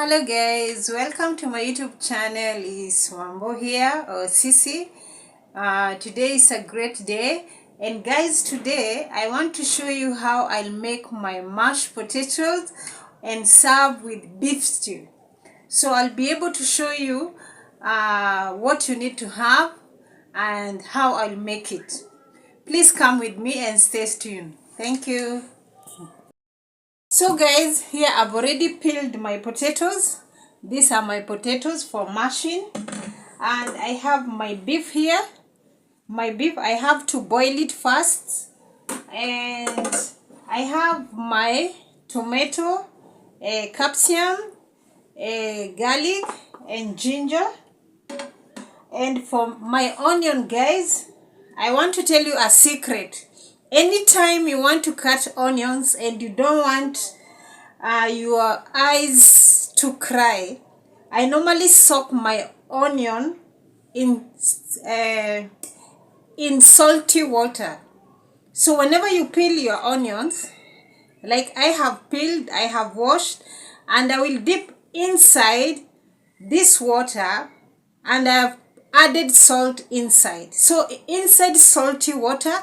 Hello guys, welcome to my YouTube channel. Is Wambo here or Sisi. Today is a great day, and guys, today I want to show you how I'll make my mashed potatoes and serve with beef stew. So I'll be able to show you what you need to have and how I'll make it. Please come with me and stay tuned. Thank you. So guys, here I've already peeled my potatoes. These are my potatoes for mashing, and I have my beef here. My beef, I have to boil it first, and I have my tomato, capsicum, garlic and ginger. And for my onion, guys, I want to tell you a secret. Anytime you want to cut onions and you don't want your eyes to cry, I normally soak my onion uh, in salty water. So whenever you peel your onions, like I have peeled, I have washed, and I will dip inside this water, and I've added salt inside. So inside salty water,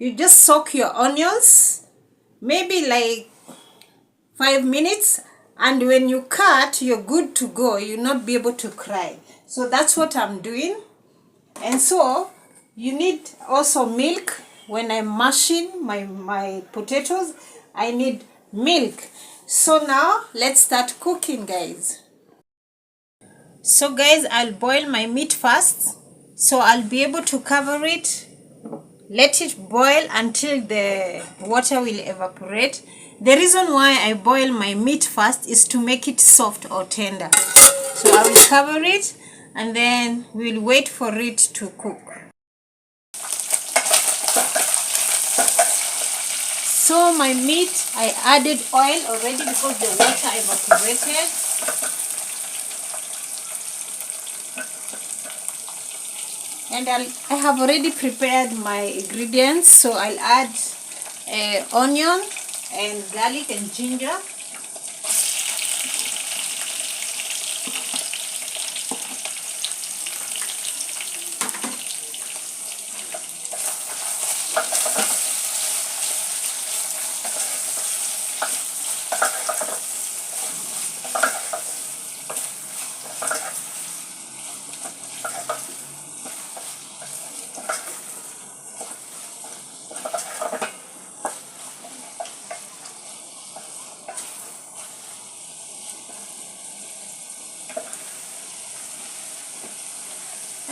you just soak your onions, maybe like 5 minutes, and when you cut, you're good to go. You'll not be able to cry. So that's what I'm doing. And so you need also milk. When I'm mashing my potatoes, I need milk. So now let's start cooking, guys. So guys, I'll boil my meat first, so I'll be able to cover it, let it boil until the water will evaporate. The reason why I boil my meat first is to make it soft or tender. So I will cover it, and then we'll wait for it to cook. So my meat, I added oil already because the water evaporated. And I have already prepared my ingredients, so I'll add onion and garlic and ginger.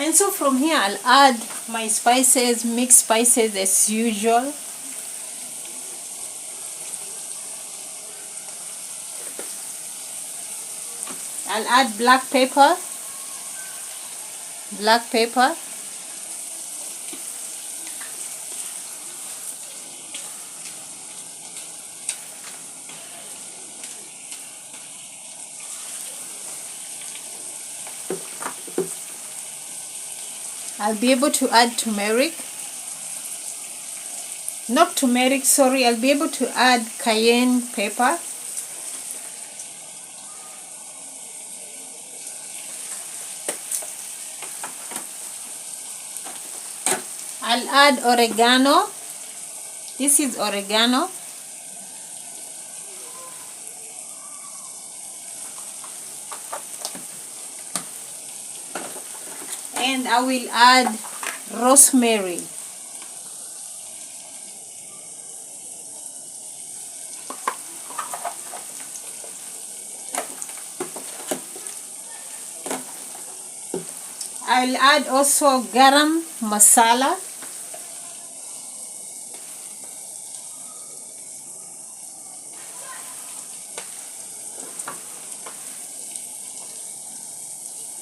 And so from here I'll add my spices, mixed spices as usual. I'll add black pepper. I'll be able to add turmeric. Not turmeric, sorry, I'll be able to add cayenne pepper. I'll add oregano. This is oregano. And I will add rosemary. I'll add also garam masala.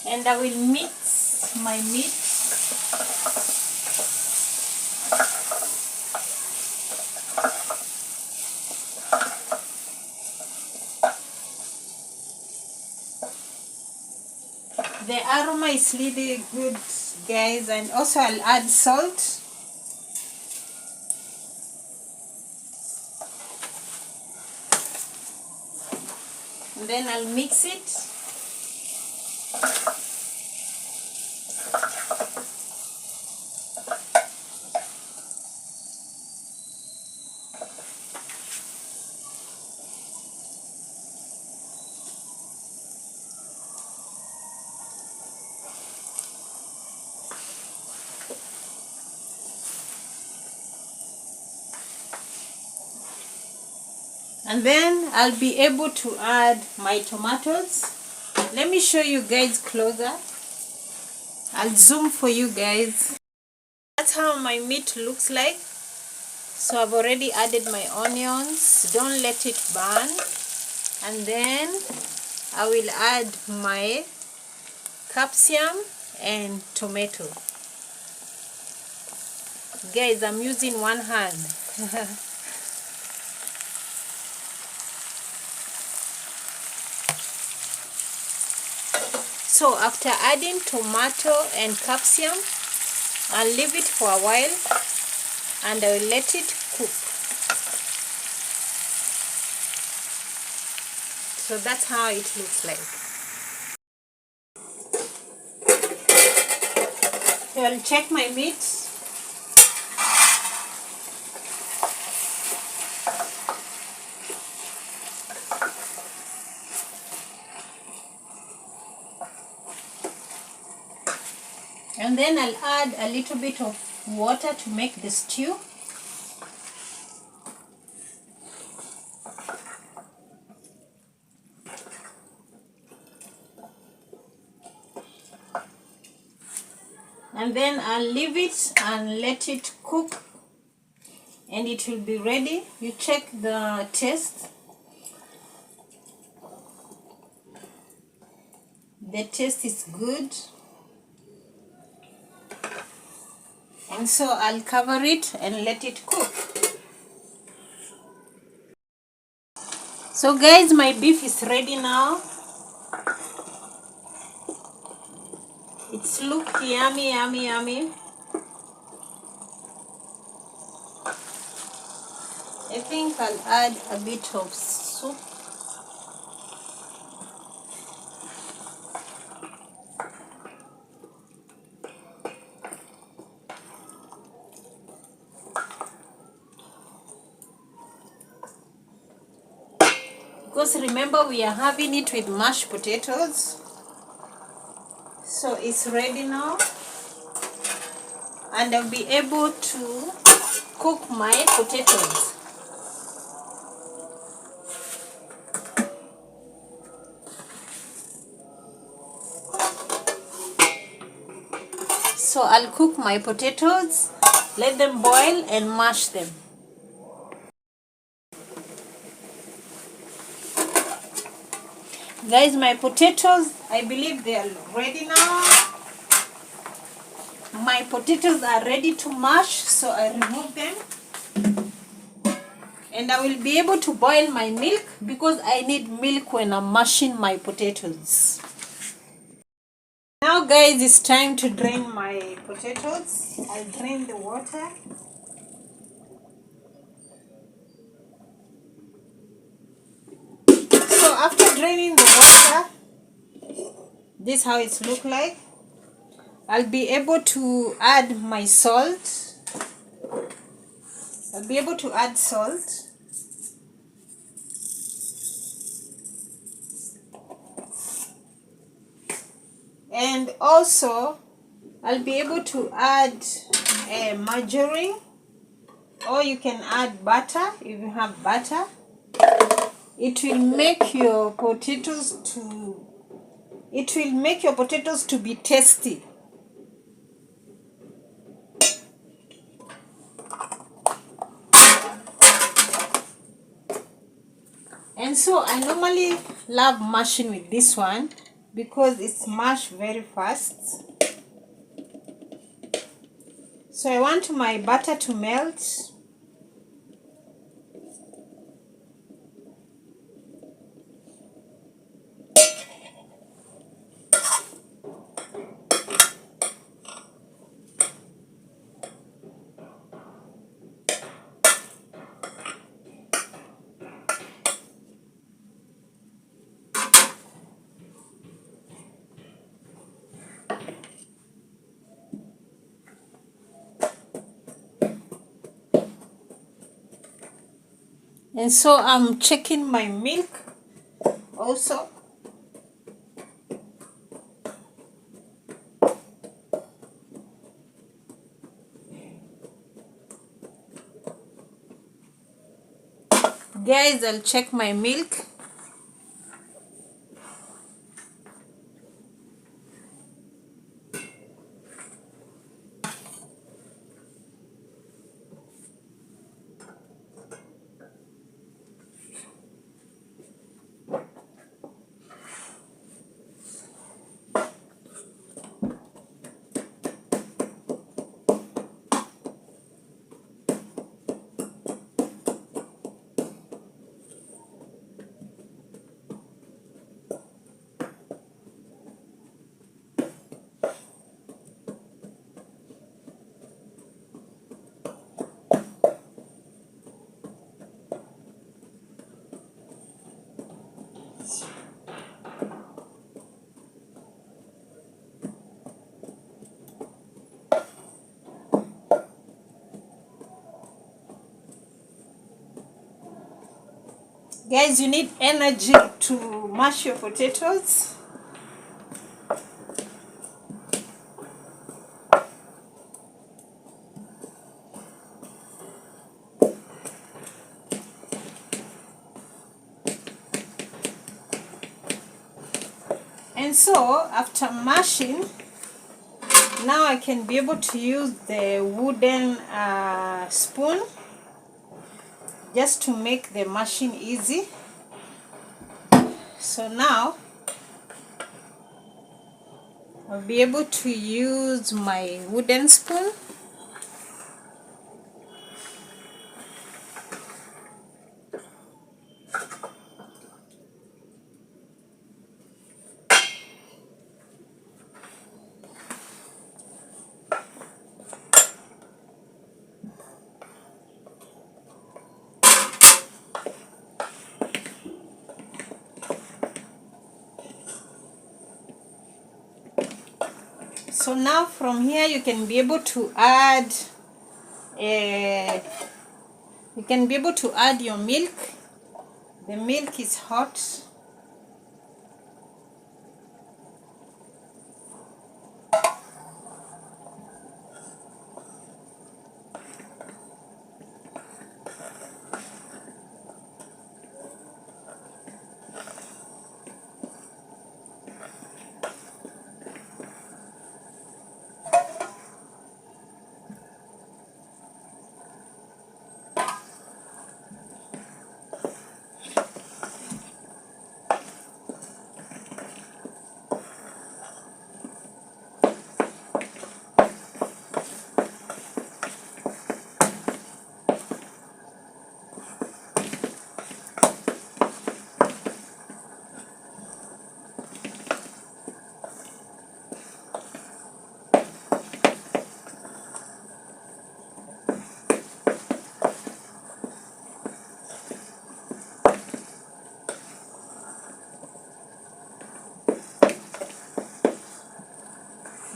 And I will mix my meat. The aroma is really good, guys, and also I'll add salt. and then I'll mix it. And then I'll be able to add my tomatoes. Let me show you guys closer. I'll zoom for you guys. That's how my meat looks like. So I've already added my onions. Don't let it burn. And then I will add my capsicum and tomato. Guys, I'm using one hand. So after adding tomato and capsicum, I'll leave it for a while and I will let it cook. So that's how it looks like. So I'll check my meat. And then I'll add a little bit of water to make the stew. And then I'll leave it and let it cook and it will be ready. You check the taste. The taste is good. And so I'll cover it and let it cook. So guys, my beef is ready now. It's look yummy, yummy, yummy. I think I'll add a bit of soup. Because remember, we are having it with mashed potatoes. So it's ready now. And I'll be able to cook my potatoes. So I'll cook my potatoes, let them boil and mash them. Guys, my potatoes, I believe they are ready now. My potatoes are ready to mash, so I remove them. And I will be able to boil my milk because I need milk when I'm mashing my potatoes. Now guys, it's time to drain my potatoes. I'll drain the water. So after draining the water, this is how it looks like. I'll be able to add my salt. I'll be able to add salt. And also, I'll be able to add margarine, or you can add butter if you have butter. It will make your potatoes to be tasty. And so I normally love mashing with this one because it's mashed very fast. So I want my butter to melt. And so I'm checking my milk also. Guys, I'll check my milk. Guys, you need energy to mash your potatoes. And so after mashing, now I can be able to use the wooden spoon just to make the mashing easy. So now I'll be able to use my wooden spoon. So now from here you can be able to add your milk. The milk is hot.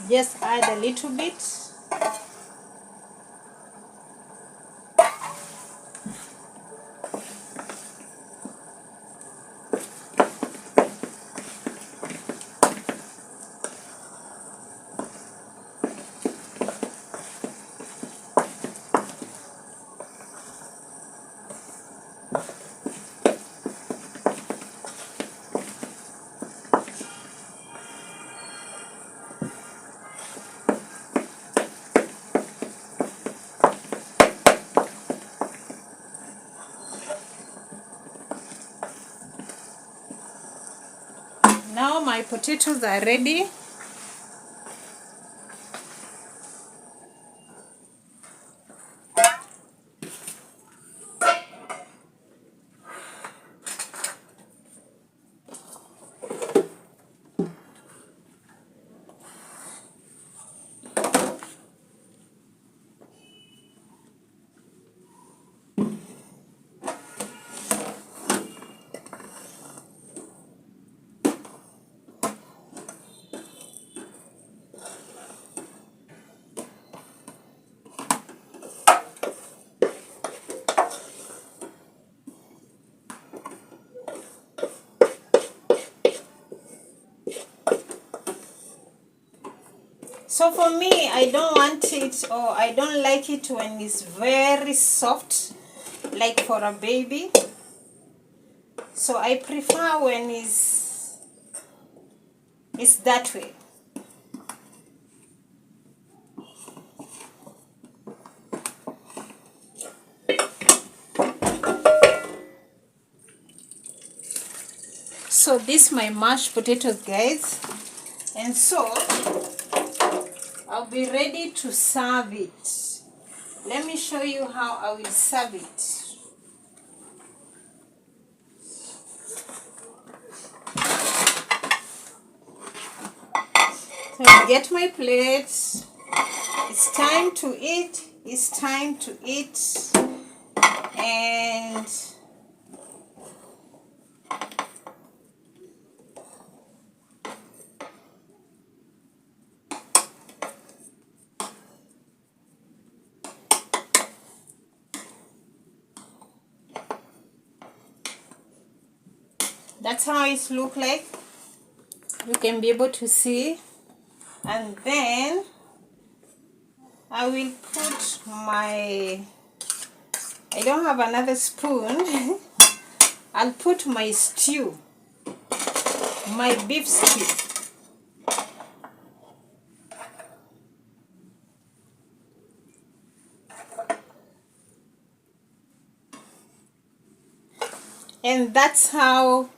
Just add a little bit. Now my potatoes are ready. So for me, I don't want it, or I don't like it when it's very soft, like for a baby. So I prefer when it's that way. So this my mashed potatoes, guys, and so I'll be ready to serve it. Let me show you how I will serve it. So I get my plate. It's time to eat. It's time to eat. And that's how it looks like. You can be able to see. And then I will put my, I don't have another spoon. I'll put my stew, my beef stew. And that's how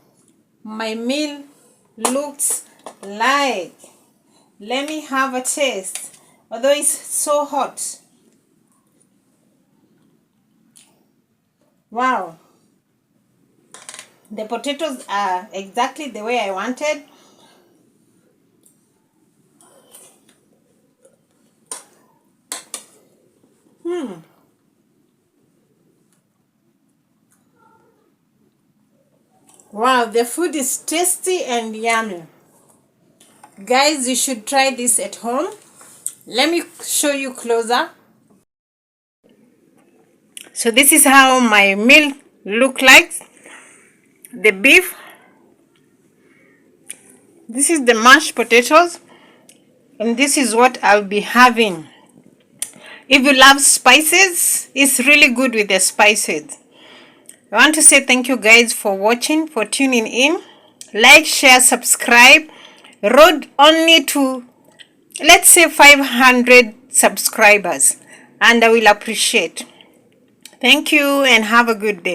my meal looks like. Let me have a taste, although it's so hot. Wow, the potatoes are exactly the way I wanted. Wow, the food is tasty and yummy. Guys, you should try this at home. Let me show you closer. So this is how my meal look like. The beef. This is the mashed potatoes. And this is what I'll be having. If you love spices, it's really good with the spices. I want to say thank you guys for watching, for tuning in. Like, share, subscribe. Road only to, let's say, 500 subscribers. And I will appreciate. Thank you and have a good day.